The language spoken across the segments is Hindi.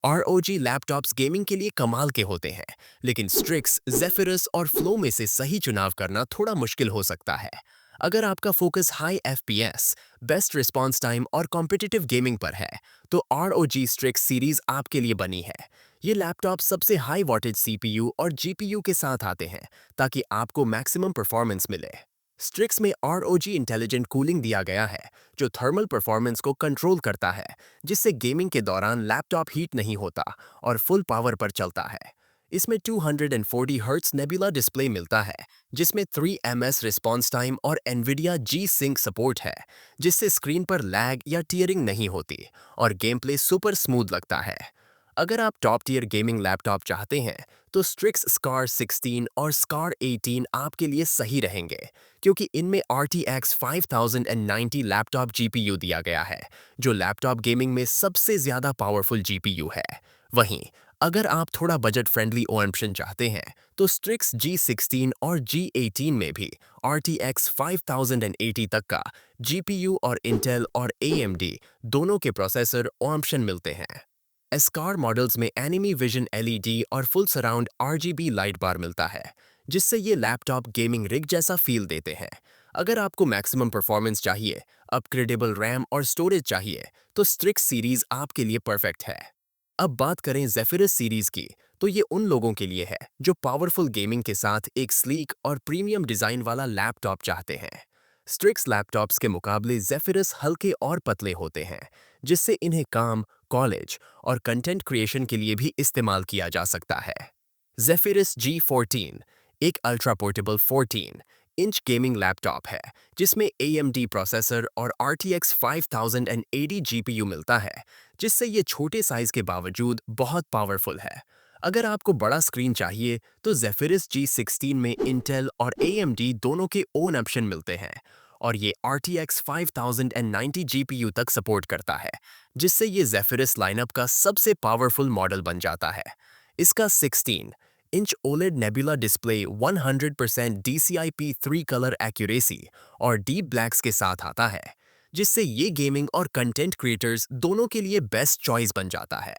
ROG लैपटॉप्स गेमिंग के लिए कमाल के होते हैं, लेकिन स्ट्रिक्स, जेफिरस और फ्लो में से सही चुनाव करना थोड़ा मुश्किल हो सकता है। अगर आपका focus high FPS, best response time और कॉम्पिटिटिव गेमिंग पर है, तो ROG स्ट्रिक्स सीरीज आपके लिए बनी है। ये लैपटॉप सबसे हाई वॉटेज CPU और GPU के साथ आते हैं, ताकि आपको मैक्सिमम परफॉर्मेंस मिले। स्ट्रिक्स में ROG इंटेलिजेंट कूलिंग दिया गया है, जो थर्मल परफॉर्मेंस को कंट्रोल करता है, जिससे गेमिंग के दौरान लैपटॉप हीट नहीं होता और फुल पावर पर चलता है। इसमें 240 हर्ट्ज नेबुला डिस्प्ले मिलता है, जिसमें 3 ms रिस्पॉन्स टाइम और NVIDIA G-Sync सपोर्ट है, जिससे स्क्रीन पर लैग या टीयरिंग नहीं होती और गेम प्ले सुपर स्मूथ लगता है। अगर आप टॉप टियर गेमिंग लैपटॉप चाहते हैं, तो स्ट्रिक्स स्कार 16 और स्कार 18 आपके लिए सही रहेंगे, क्योंकि इनमें RTX 5090 लैपटॉप GPU दिया गया है, जो लैपटॉप गेमिंग में सबसे ज़्यादा पावरफुल GPU है। वहीं अगर आप थोड़ा बजट फ्रेंडली ऑप्शन चाहते हैं, तो स्ट्रिक्स G16 और G18 में भी RTX 5080 तक का GPU और Intel और AMD दोनों के प्रोसेसर ऑप्शन मिलते हैं। एस्कार मॉडल्स में एनिमी विजन LED और फुल सराउंड RGB लाइट बार मिलता है, जिससे ये लैपटॉप गेमिंग रिग जैसा फील देते हैं। अगर आपको मैक्सिमम परफॉर्मेंस चाहिए, अपग्रेडेबल रैम और स्टोरेज चाहिए, तो स्ट्रिक्स सीरीज आपके लिए परफेक्ट है। अब बात करें जेफिरस सीरीज की, तो ये उन लोगों के लिए है जो पावरफुल गेमिंग के साथ एक स्लीक और प्रीमियम डिजाइन वाला लैपटॉप चाहते हैं। स्ट्रिक्स लैपटॉप्स के मुकाबले जेफिरस हल्के और पतले होते हैं, जिससे इन्हें काम, कॉलेज और कंटेंट क्रिएशन के लिए भी इस्तेमाल किया जा सकता है। जेफिरस G14 एक ultra portable 14 inch gaming laptop है, जिसमें AMD प्रोसेसर और RTX 5080 GPU मिलता है, जिससे ये छोटे साइज के बावजूद बहुत पावरफुल है। अगर आपको बड़ा स्क्रीन चाहिए, तो जेफिरस G16 में इंटेल और AMD दोनों के ओन ऑप्शन मिलते हैं, और ये RTX 5090 GPU तक सपोर्ट करता है, जिससे ये जेफिरस लाइनअप का सबसे पावरफुल मॉडल बन जाता है। इसका 16 inch OLED nebula display 100% DCI-P3 colour accuracy और डीप ब्लैक्स के साथ आता है, जिससे ये गेमिंग और कंटेंट क्रिएटर्स दोनों के लिए बेस्ट चॉइस बन जाता है।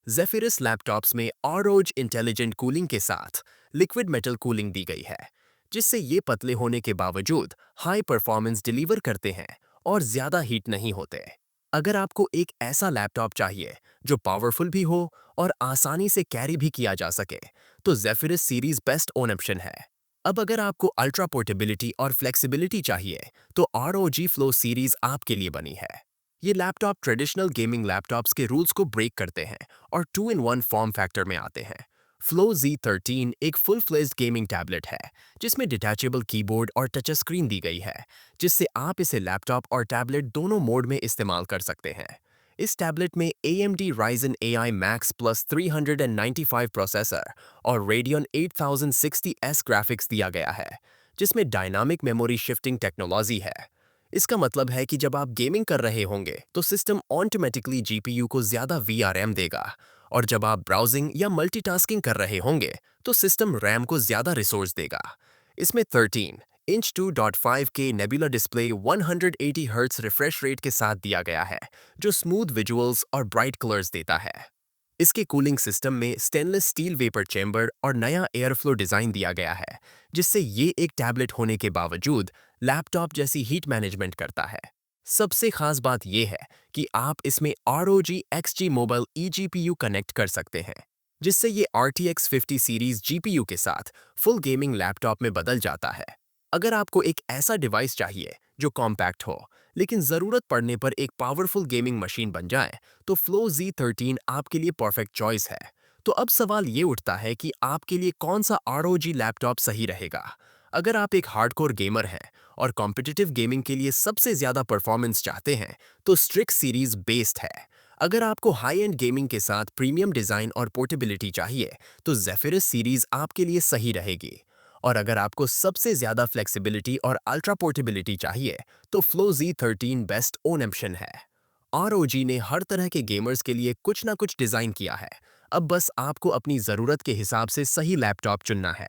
जेफिरस लैपटॉप्स में ROG इंटेलिजेंट कूलिंग के साथ लिक्विड मेटल कूलिंग दी गई है, जिससे ये पतले होने के बावजूद हाई परफॉर्मेंस डिलीवर करते हैं और ज़्यादा हीट नहीं होते। अगर आपको एक ऐसा लैपटॉप चाहिए जो पावरफुल भी हो और आसानी से कैरी भी किया जा सके, तो जेफिरस सीरीज बेस्ट ऑप्शन है। अब अगर आपको अल्ट्रा पोर्टेबिलिटी और फ्लेक्सिबिलिटी चाहिए, तो ROG फ्लो सीरीज आपके लिए बनी है। ये लैपटॉप ट्रेडिशनल गेमिंग लैपटॉप्स के रूल्स को ब्रेक करते हैं और 2-in-1 फॉर्म फैक्टर में आते हैं। फ्लो Z13 एक फुल फ्लेज्ड गेमिंग टैबलेट है, जिसमें डिटैचेबल कीबोर्ड और टच स्क्रीन दी गई है, जिससे आप इसे लैपटॉप और टैबलेट दोनों मोड में इस्तेमाल कर सकते हैं। इस टैबलेट में AMD Ryzen AI Max Plus 395 processor और Radeon 8060S ग्राफिक्स दिया गया है, जिसमें डायनामिक मेमोरी शिफ्टिंग टेक्नोलॉजी है। इसका मतलब है कि जब आप गेमिंग कर रहे होंगे, तो सिस्टम ऑटोमेटिकली GPU को ज़्यादा VRM देगा, और जब आप ब्राउजिंग या मल्टीटास्किंग कर रहे होंगे, तो सिस्टम रैम को ज़्यादा रिसोर्स देगा। इसमें 13 inch 2.5K nebula display 180 hertz refresh rate के साथ दिया गया है, जो स्मूथ विजुअल्स और ब्राइट कलर्स देता है। इसके कूलिंग सिस्टम में स्टेनलेस स्टील वेपर चैम्बर और नया एयर फ्लो डिज़ाइन दिया गया है, जिससे ये एक टैबलेट होने के बावजूद लैपटॉप जैसी हीट मैनेजमेंट करता है। सबसे खास बात यह है कि आप इसमें ROG XG mobile eGPU connect कर सकते हैं, जिससे ये RTX 50 सीरीज GPU के साथ फुल गेमिंग लैपटॉप में बदल जाता है। अगर आपको एक ऐसा डिवाइस चाहिए जो कॉम्पैक्ट हो, लेकिन ज़रूरत पड़ने पर एक पावरफुल गेमिंग मशीन बन जाए, तो फ्लो Z13 आपके लिए परफेक्ट चॉइस है। तो अब सवाल ये उठता है कि आपके लिए कौन सा ROG लैपटॉप सही रहेगा। अगर आप एक हार्डकोर गेमर हैं और कॉम्पिटिटिव गेमिंग के लिए सबसे ज़्यादा परफॉर्मेंस चाहते हैं, तो स्ट्रिक्स सीरीज बेस्ड है। अगर आपको हाई एंड गेमिंग के साथ प्रीमियम डिज़ाइन और पोर्टेबिलिटी चाहिए, तो जेफिरस सीरीज आपके लिए सही रहेगी। और अगर आपको सबसे ज़्यादा फ्लेक्सिबिलिटी और अल्ट्रा पोर्टेबिलिटी चाहिए, तो फ्लो Z13 बेस्ट ऑप्शन है। ROG ने हर तरह के गेमर्स के लिए कुछ ना कुछ डिज़ाइन किया है। अब बस आपको अपनी ज़रूरत के हिसाब से सही लैपटॉप चुनना है।